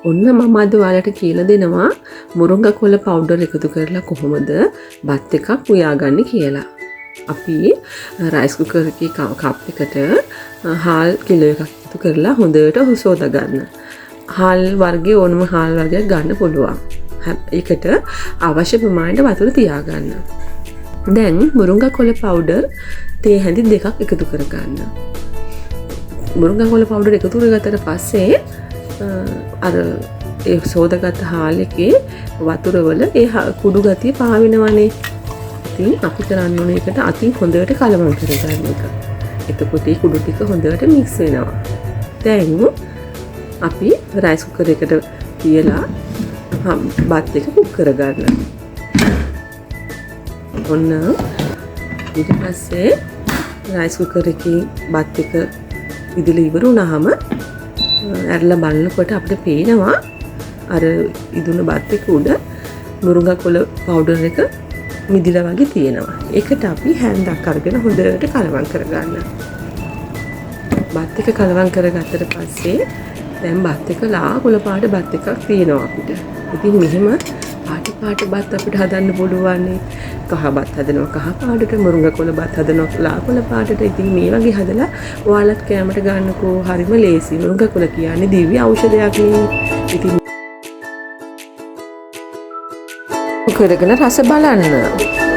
ඔන්න මම අද ඔයාලට කියලා දෙනවා මුරුංගා කොළ පවුඩර් එකතු කරලා කොහොමද බත් එකක් උයාගන්නේ කියලා. අපි රයිස් කුකර් එකේ කප් එකට හාල් කිලෝ එකක් එකතු කරලා හොඳට හොසෝදා ගන්න. හාල් වර්ගයේ ඕනම හාල් වර්ගයක් ගන්න පුළුවන්. ඒකට අවශ්‍ය ප්‍රමාණයට වතුර තියාගන්න. දැන් මුරුංගා කොළ පවුඩර් තේ හැඳි දෙකක් එකතු කරගන්න. මුරුංගා කොළ පවුඩර් එකතු කරගත්තට පස්සේ අර ඒ සෝදාගත් හාල් එකේ වතුර වල ඒ කුඩු ගතිය පාවෙනවනේ. ඉතින් අපි කරන්න ඕනේ ඒකට අතින් හොඳට කලවම් කරගන්න එක. එතකොට ඒ කුඩු ටික හොඳට මික්ස් වෙනවා. දැන් අපි රයිස් කුකර් එකට තියලා බත් එක කුක් කරගන්න. ඔන්න ඊට පස්සේ රයිස් කුකර් එකේ බත් එක ඉදලා ඉවර වුණාම ඇරලා බලනකොට අපිට පේනවා අර ඉදුණු බත් එක උඩ මුරුංගා කොළ පවුඩර් එක මිදිලා වගේ තියෙනවා. ඒකට අපි හැන්දක් අරගෙන හොඳට කලවම් කරගන්න. බත් එක කලවම් කරගත්තට පස්සේ දැන් බත් එක ලා කොළ පාට බත් එකක් තියෙනවා අපිට. ඉතින් මෙහෙම පාට බත් අපිට හදන්න පුළුවන්. කහ බත් හදනවා කහ පාටට, මුරුංගා කොළ බත් හදනවා ලා කොළ පාටට. ඉතින් මේ වගේ හදලා ඔයාලත් කැමරට ගන්නකෝ. හරිම ලේසි. මුරුංගා කොළ කියන්නේ දිව්‍ය ඖෂධයක් නේ. ඉතින් කරගෙන රස බලන්න.